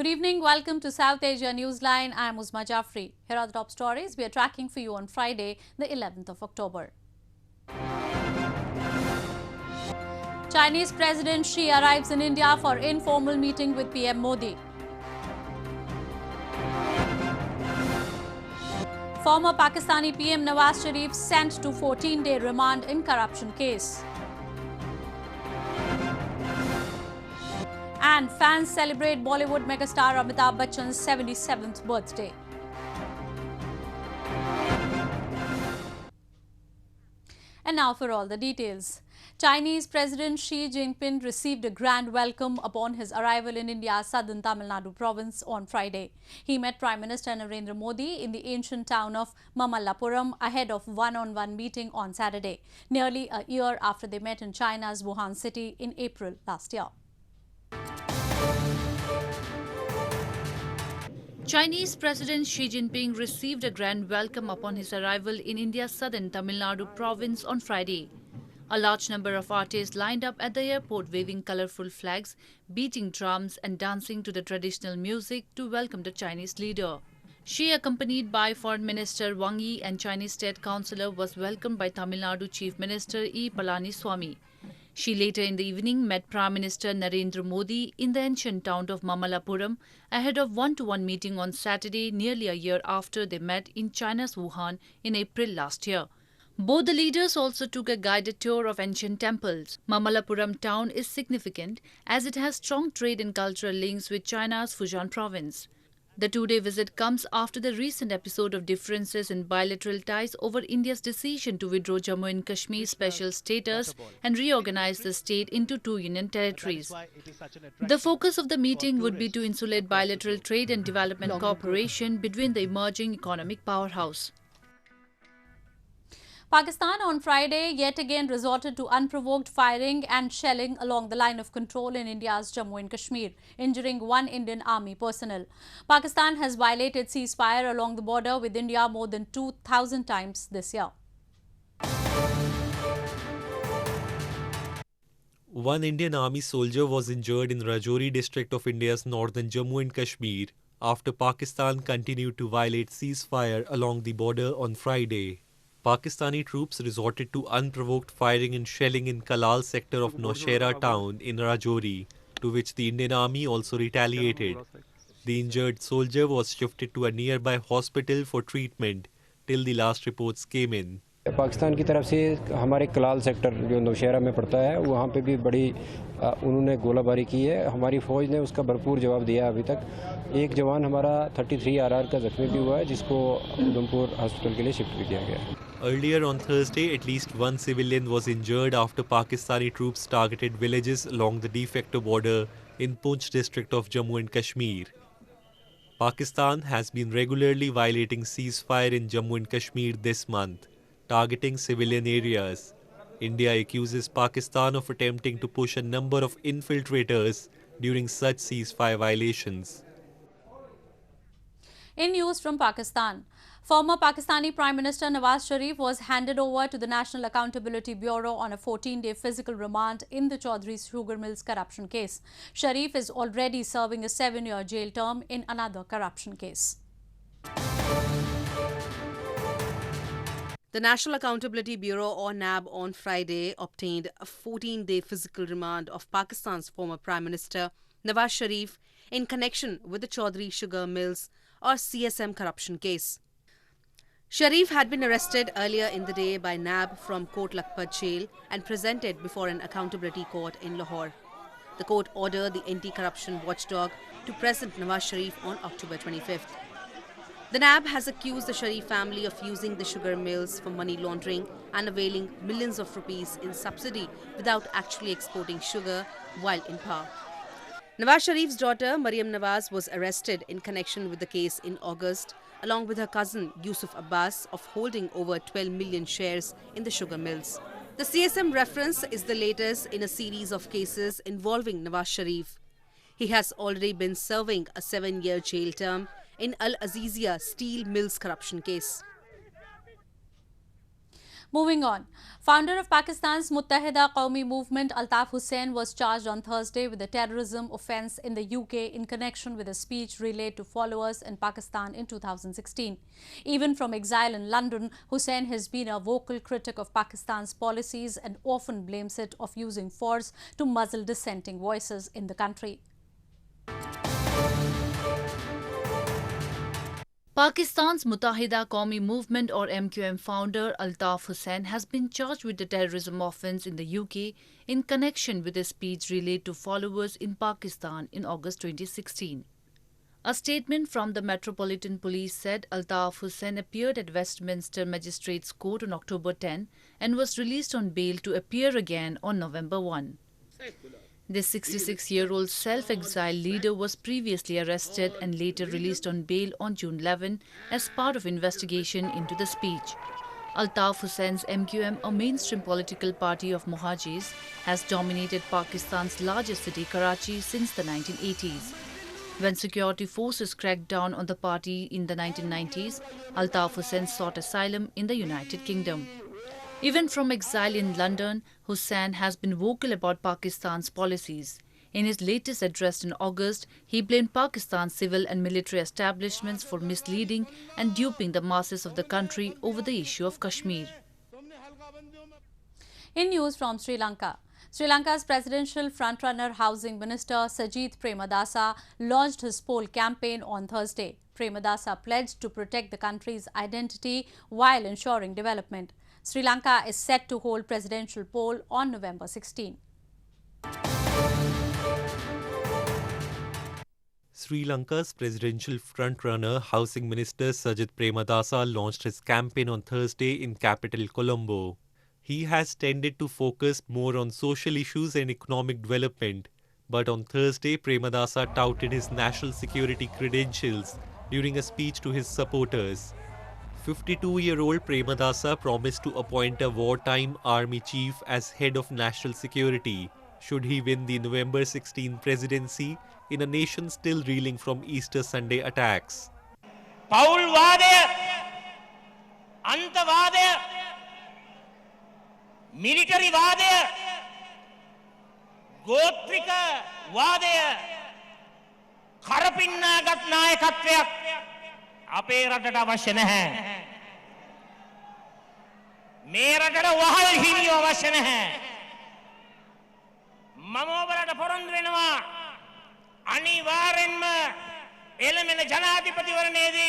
Good evening. Welcome to South Asia Newsline. I am Uzma Jaffrey. Here are the top stories we are tracking for you on Friday, the 11th of October. Chinese President Xi arrives in India for informal meeting with PM Modi. Former Pakistani PM Nawaz Sharif sent to 14-day remand in corruption case. And fans celebrate Bollywood megastar Amitabh Bachchan's 77th birthday. And now for all the details. Chinese President Xi Jinping received a grand welcome upon his arrival in India's southern Tamil Nadu province on Friday. He met Prime Minister Narendra Modi in the ancient town of Mamallapuram ahead of one-on-one meeting on Saturday, nearly a year after they met in China's Wuhan city in April last year. Chinese President Xi Jinping received a grand welcome upon his arrival in India's southern Tamil Nadu province on Friday. A large number of artists lined up at the airport waving colourful flags, beating drums and dancing to the traditional music to welcome the Chinese leader. Xi, accompanied by Foreign Minister Wang Yi and Chinese State Councillor, was welcomed by Tamil Nadu Chief Minister E. Palaniswamy. She later in the evening met Prime Minister Narendra Modi in the ancient town of Mamallapuram ahead of one-to-one meeting on Saturday, nearly a year after they met in China's Wuhan in April last year. Both the leaders also took a guided tour of ancient temples. Mamallapuram town is significant as it has strong trade and cultural links with China's Fujian province. The two-day visit comes after the recent episode of differences in bilateral ties over India's decision to withdraw Jammu and Kashmir's special status and reorganize the state into two union territories. The focus of the meeting would be to insulate bilateral trade and development cooperation between the emerging economic powerhouse. Pakistan on Friday yet again resorted to unprovoked firing and shelling along the line of control in India's Jammu and Kashmir, injuring one Indian army personnel. Pakistan has violated ceasefire along the border with India more than 2,000 times this year. One Indian army soldier was injured in Rajouri district of India's northern Jammu and Kashmir after Pakistan continued to violate ceasefire along the border on Friday. Pakistani troops resorted to unprovoked firing and shelling in Kalal sector of Nowshera town in Rajouri, to which the Indian army also retaliated. The injured soldier was shifted to a nearby hospital for treatment till the last reports came in. Pakistan की तरफ से हमारे Kalal sector जो नौशहरा में पड़ता है वहाँ पे भी बड़ी उन्होंने गोलाबारी की है. हमारी फ़ौज ने उसका भरपूर जवाब दिया. अभी तक एक जवान हमारा 33 RR का जख्मी भी हुआ है जिसको उधमपुर हॉस्पिटल के लिए शिफ्ट भी किया गया है. Earlier on Thursday, at least one civilian was injured after Pakistani troops targeted villages along the de facto border in Poonch district of Jammu and Kashmir. Pakistan has been regularly violating ceasefire in Jammu and Kashmir this month, targeting civilian areas. India accuses Pakistan of attempting to push a number of infiltrators during such ceasefire violations. In news from Pakistan, former Pakistani Prime Minister Nawaz Sharif was handed over to the National Accountability Bureau on a 14-day physical remand in the Chaudhry Sugar Mills corruption case. Sharif is already serving a 7-year jail term in another corruption case. The National Accountability Bureau or NAB on Friday obtained a 14-day physical remand of Pakistan's former Prime Minister Nawaz Sharif in connection with the Chaudhry Sugar Mills or CSM corruption case. Sharif had been arrested earlier in the day by NAB from Kot Lakhpat jail and presented before an accountability court in Lahore. The court ordered the anti-corruption watchdog to present Nawaz Sharif on October 25th. The NAB has accused the Sharif family of using the sugar mills for money laundering and availing millions of rupees in subsidy without actually exporting sugar while in power. Nawaz Sharif's daughter, Maryam Nawaz, was arrested in connection with the case in August, along with her cousin, Yusuf Abbas, of holding over 12 million shares in the sugar mills. The CSM reference is the latest in a series of cases involving Nawaz Sharif. He has already been serving a 7-year jail term in Al Azizia steel mills corruption case. Moving on, founder of Pakistan's Muttahida Qawmi Movement Altaf Hussain was charged on Thursday with a terrorism offence in the UK in connection with a speech relayed to followers in Pakistan in 2016. Even from exile in London, Hussain has been a vocal critic of Pakistan's policies and often blames it of using force to muzzle dissenting voices in the country. Pakistan's Muttahida Qawmi Movement or MQM founder Altaf Hussain has been charged with a terrorism offence in the UK in connection with a speech relayed to followers in Pakistan in August 2016. A statement from the Metropolitan Police said Altaf Hussain appeared at Westminster Magistrates Court on October 10 and was released on bail to appear again on November 1. This 66-year-old self-exiled leader was previously arrested and later released on bail on June 11 as part of investigation into the speech. Altaf Hussein's MQM, a mainstream political party of Muhajirs, has dominated Pakistan's largest city, Karachi, since the 1980s. When security forces cracked down on the party in the 1990s, Altaf Hussain sought asylum in the United Kingdom. Even from exile in London, Hussain has been vocal about Pakistan's policies. In his latest address in August, he blamed Pakistan's civil and military establishments for misleading and duping the masses of the country over the issue of Kashmir. In news from Sri Lanka, Sri Lanka's presidential frontrunner Housing Minister Sajith Premadasa launched his poll campaign on Thursday. Premadasa pledged to protect the country's identity while ensuring development. Sri Lanka is set to hold presidential poll on November 16. Sri Lanka's presidential frontrunner, Housing Minister Sajith Premadasa launched his campaign on Thursday in capital Colombo. He has tended to focus more on social issues and economic development, but on Thursday Premadasa touted his national security credentials during a speech to his supporters. 52-year-old Premadasa promised to appoint a wartime army chief as head of national security should he win the November 16 presidency in a nation still reeling from Easter Sunday attacks. පෞල්වාදය, අන්තවාදය, military වාදය, ගෝත්‍රික වාදය, කරපින්නාගත් නායකත්වයක් අපේ රටට අවශ්‍ය නැහැ. මේ රටට වහල් හිමියෝ අවශ්‍ය නැහැ. මම ඔබලට පොරොන්දු වෙනවා අනිවාර්යෙන්ම එළමෙන ජනාධිපතිවරණයේදී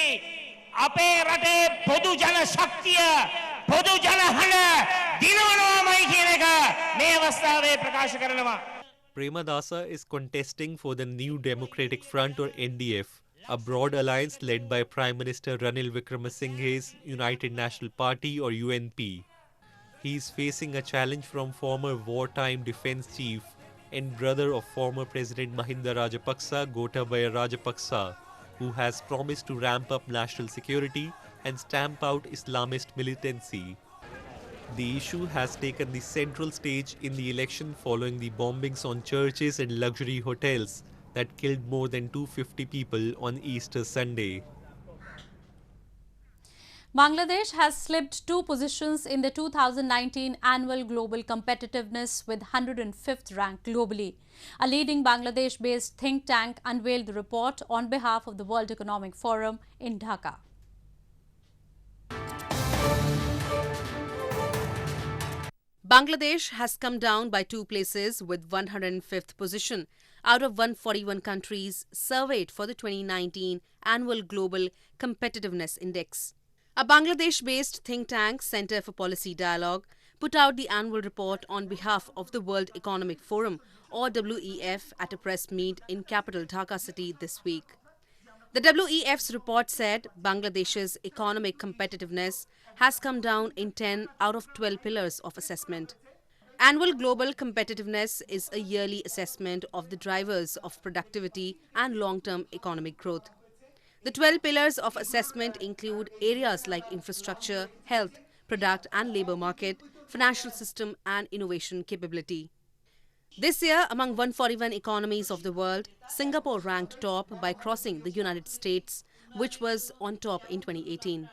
අපේ රටේ පොදු ජන ශක්තිය පොදු ජන හඬ දිනවනවාමයි කියන එක මේ අවස්ථාවේ ප්‍රකාශ කරනවා. Premadasa is contesting for the New Democratic Front or NDF, a broad alliance led by Prime Minister Ranil Wickremesinghe's United National Party or UNP. He is facing a challenge from former wartime defence chief and brother of former President Mahinda Rajapaksa, Gotabaya Rajapaksa, who has promised to ramp up national security and stamp out Islamist militancy. The issue has taken the central stage in the election following the bombings on churches and luxury hotels that killed more than 250 people on Easter Sunday. Bangladesh has slipped 2 positions in the 2019 Annual Global Competitiveness with 105th rank globally. A leading Bangladesh-based think tank unveiled the report on behalf of the World Economic Forum in Dhaka. Bangladesh has come down by 2 places with 105th position out of 141 countries surveyed for the 2019 Annual Global Competitiveness Index. A Bangladesh-based think tank, Centre for Policy Dialogue, put out the annual report on behalf of the World Economic Forum or WEF at a press meet in capital Dhaka city this week. The WEF's report said Bangladesh's economic competitiveness has come down in 10 out of 12 pillars of assessment. Annual Global Competitiveness is a yearly assessment of the drivers of productivity and long-term economic growth. The 12 pillars of assessment include areas like infrastructure, health, product and labour market, financial system and innovation capability. This year, among 141 economies of the world, Singapore ranked top by crossing the United States, which was on top in 2018.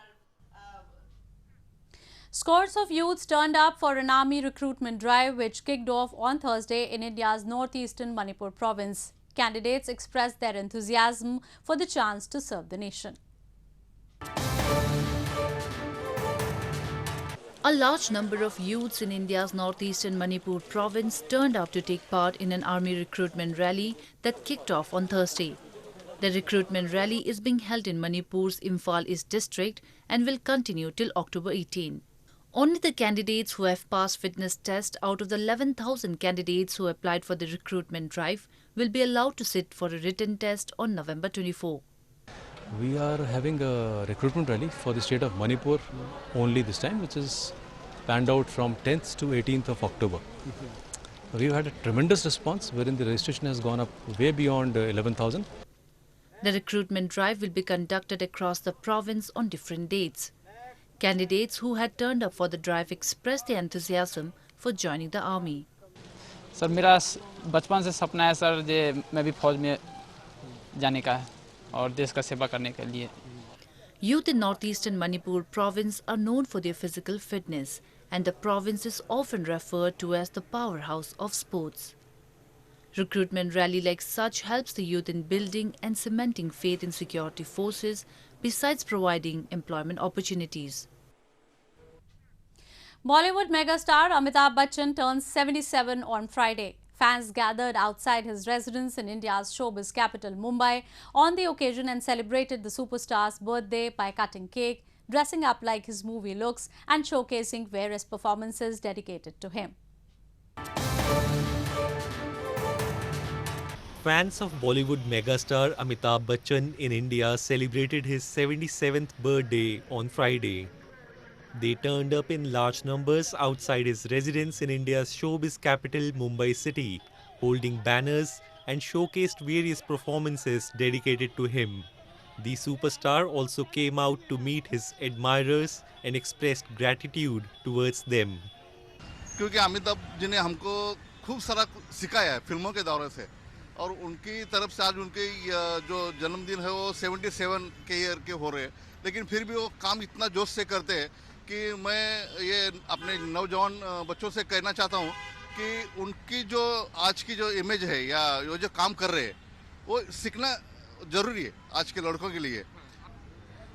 Scores of youths turned up for an army recruitment drive which kicked off on Thursday in India's northeastern Manipur province. Candidates expressed their enthusiasm for the chance to serve the nation. A large number of youths in India's northeastern Manipur province turned out to take part in an army recruitment rally that kicked off on Thursday. The recruitment rally is being held in Manipur's Imphal East district and will continue till October 18. Only the candidates who have passed fitness test out of the 11,000 candidates who applied for the recruitment drive will be allowed to sit for a written test on November 24. We are having a recruitment rally for the state of Manipur only this time, which is planned out from 10th to 18th of October. We've had a tremendous response wherein the registration has gone up way beyond 11,000. The recruitment drive will be conducted across the province on different dates. Candidates who had turned up for the drive expressed their enthusiasm for joining the army. Sir मेरा बचपन से सपना है sir जे मैं भी फौज में जाने का है और देश का सेवा करने के लिए. Youth in northeastern Manipur province are known for their physical fitness, and the province is often referred to as the powerhouse of sports. Recruitment rally like such helps the youth in building and cementing faith in security forces, besides providing employment opportunities. Bollywood megastar Amitabh Bachchan turns 77 on Friday. Fans gathered outside his residence in India's showbiz capital Mumbai on the occasion and celebrated the superstar's birthday by cutting cake, dressing up like his movie looks and showcasing various performances dedicated to him. Fans of Bollywood megastar Amitabh Bachchan in India celebrated his 77th birthday on Friday. They turned up in large numbers outside his residence in India's showbiz capital Mumbai city, holding banners and showcased various performances dedicated to him. The superstar also came out to meet his admirers and expressed gratitude towards them. क्योंकि अमिताभ जी ने हमको खूब सारा सिखाया है फिल्मों के दौरे से और उनकी तरफ से आज उनके जो जन्मदिन है वो 77 के ईयर के हो रहे हैं, लेकिन फिर भी वो काम इतना जोश से करते हैं कि मैं ये अपने नौजवान बच्चों से कहना चाहता हूँ कि उनकी जो आज की जो इमेज है या वो जो काम कर रहे हैं वो सीखना जरूरी है आज के लड़कों के लिए.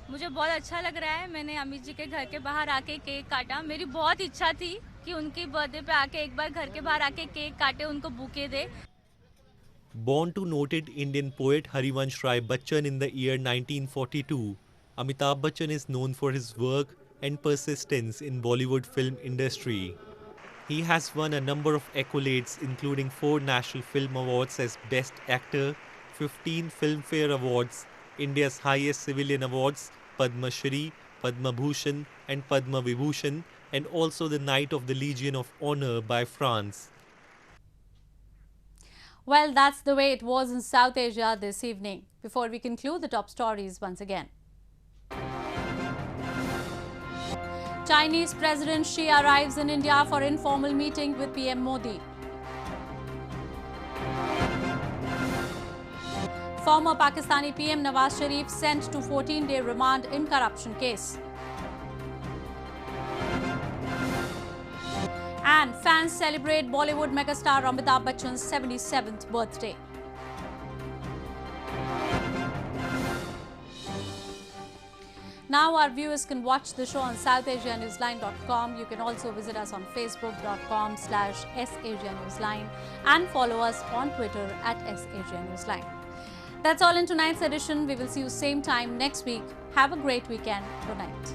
मुझे बहुत अच्छा लग रहा है. मैंने अमित जी के घर के बाहर आके केक काटा. मेरी बहुत इच्छा थी कि उनकी बर्थडे पे आके एक बार घर के बाहर आके केक काटे, उनको bouquet they. Born to noted Indian poet Harivansh Rai Bachchan in the year 1942, Amitabh Bachchan is known for his work and persistence in Bollywood film industry. He has won a number of accolades including 4 National Film Awards as Best Actor, 15 Filmfare Awards, India's highest civilian awards, Padma Shri, Padma Bhushan and Padma Vibhushan, and also the Knight of the Legion of Honor by France. Well, that's the way it was in South Asia this evening. Before we conclude, the top stories once again. Chinese President Xi arrives in India for informal meeting with PM Modi. Former Pakistani PM Nawaz Sharif sent to 14-day remand in corruption case. And fans celebrate Bollywood megastar Amitabh Bachchan's 77th birthday. Now our viewers can watch the show on SouthAsiaNewsline.com. You can also visit us on Facebook.com/SAsiaNewsline and follow us on Twitter @SAsiaNewsline. That's all in tonight's edition. We will see you same time next week. Have a great weekend. Good night.